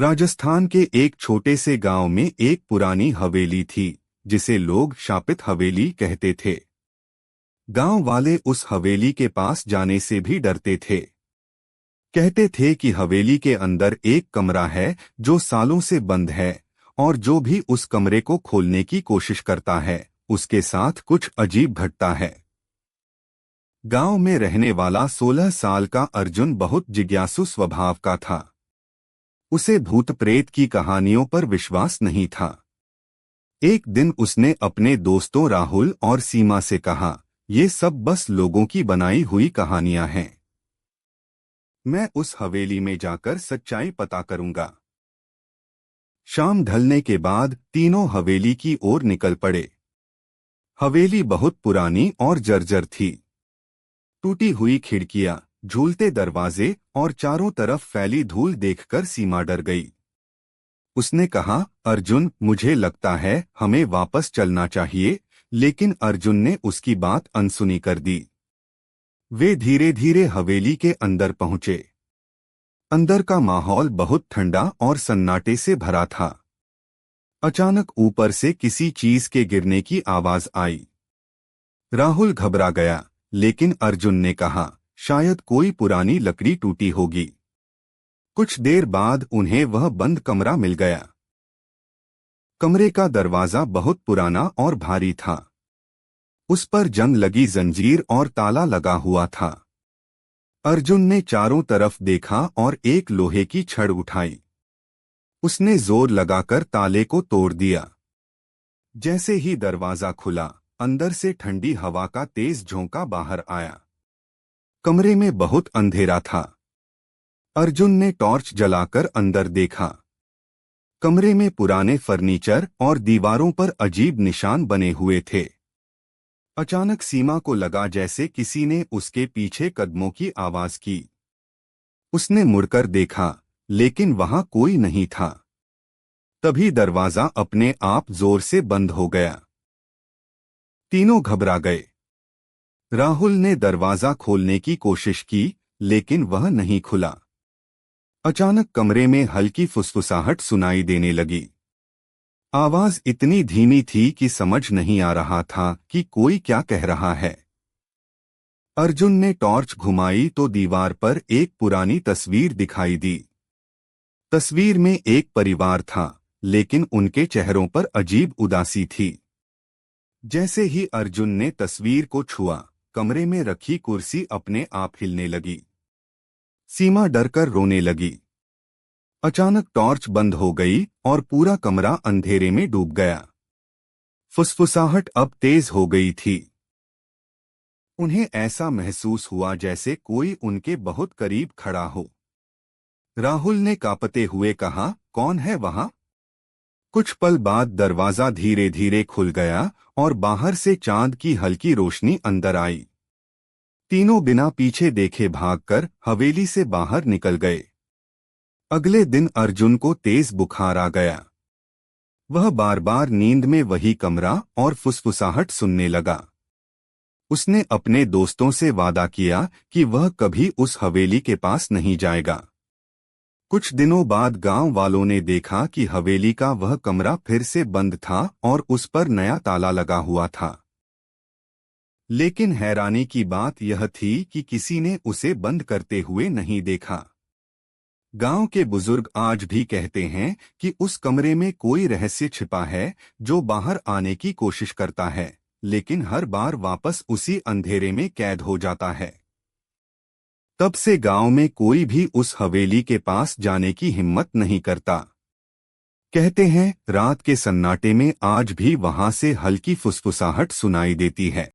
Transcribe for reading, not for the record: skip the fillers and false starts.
राजस्थान के एक छोटे से गांव में एक पुरानी हवेली थी जिसे लोग शापित हवेली कहते थे। गांव वाले उस हवेली के पास जाने से भी डरते थे। कहते थे कि हवेली के अंदर एक कमरा है जो सालों से बंद है और जो भी उस कमरे को खोलने की कोशिश करता है उसके साथ कुछ अजीब घटता है। गांव में रहने वाला 16 साल का अर्जुन बहुत जिज्ञासु स्वभाव का था। उसे भूत प्रेत की कहानियों पर विश्वास नहीं था। एक दिन उसने अपने दोस्तों राहुल और सीमा से कहा, ये सब बस लोगों की बनाई हुई कहानियां हैं। मैं उस हवेली में जाकर सच्चाई पता करूंगा। शाम ढलने के बाद तीनों हवेली की ओर निकल पड़े। हवेली बहुत पुरानी और जर्जर थी। टूटी हुई खिड़कियां, झूलते दरवाजे और चारों तरफ फैली धूल देखकर सीमा डर गई। उसने कहा, अर्जुन, मुझे लगता है हमें वापस चलना चाहिए, लेकिन अर्जुन ने उसकी बात अनसुनी कर दी। वे धीरे धीरे हवेली के अंदर पहुंचे। अंदर का माहौल बहुत ठंडा और सन्नाटे से भरा था। अचानक ऊपर से किसी चीज के गिरने की आवाज आई। राहुल घबरा गया, लेकिन अर्जुन ने कहा, शायद कोई पुरानी लकड़ी टूटी होगी। कुछ देर बाद उन्हें वह बंद कमरा मिल गया। कमरे का दरवाजा बहुत पुराना और भारी था। उस पर जंग लगी जंजीर और ताला लगा हुआ था। अर्जुन ने चारों तरफ देखा और एक लोहे की छड़ उठाई। उसने जोर लगाकर ताले को तोड़ दिया। जैसे ही दरवाजा खुला, अंदर से ठंडी हवा का तेज झोंका बाहर आया। कमरे में बहुत अंधेरा था। अर्जुन ने टॉर्च जलाकर अंदर देखा। कमरे में पुराने फर्नीचर और दीवारों पर अजीब निशान बने हुए थे। अचानक सीमा को लगा जैसे किसी ने उसके पीछे कदमों की आवाज की। उसने मुड़कर देखा, लेकिन वहां कोई नहीं था। तभी दरवाजा अपने आप जोर से बंद हो गया। तीनों घबरा गए। राहुल ने दरवाजा खोलने की कोशिश की, लेकिन वह नहीं खुला। अचानक कमरे में हल्की फुसफुसाहट सुनाई देने लगी। आवाज इतनी धीमी थी कि समझ नहीं आ रहा था कि कोई क्या कह रहा है। अर्जुन ने टॉर्च घुमाई तो दीवार पर एक पुरानी तस्वीर दिखाई दी। तस्वीर में एक परिवार था, लेकिन उनके चेहरों पर अजीब उदासी थी। जैसे ही अर्जुन ने तस्वीर को छुआ, कमरे में रखी कुर्सी अपने आप हिलने लगी। सीमा डरकर रोने लगी। अचानक टॉर्च बंद हो गई और पूरा कमरा अंधेरे में डूब गया। फुसफुसाहट अब तेज हो गई थी। उन्हें ऐसा महसूस हुआ जैसे कोई उनके बहुत करीब खड़ा हो। राहुल ने कांपते हुए कहा, कौन है वहां? कुछ पल बाद दरवाजा धीरे धीरे खुल गया और बाहर से चांद की हल्की रोशनी अंदर आई। तीनों बिना पीछे देखे भागकर हवेली से बाहर निकल गए। अगले दिन अर्जुन को तेज बुखार आ गया। वह बार बार नींद में वही कमरा और फुसफुसाहट सुनने लगा। उसने अपने दोस्तों से वादा किया कि वह कभी उस हवेली के पास नहीं जाएगा। कुछ दिनों बाद गांव वालों ने देखा कि हवेली का वह कमरा फिर से बंद था और उस पर नया ताला लगा हुआ था। लेकिन हैरानी की बात यह थी कि किसी ने उसे बंद करते हुए नहीं देखा। गांव के बुजुर्ग आज भी कहते हैं कि उस कमरे में कोई रहस्य छिपा है जो बाहर आने की कोशिश करता है, लेकिन हर बार वापस उसी अंधेरे में कैद हो जाता है। तब से गांव में कोई भी उस हवेली के पास जाने की हिम्मत नहीं करता। कहते हैं, रात के सन्नाटे में आज भी वहां से हल्की फुसफुसाहट सुनाई देती है।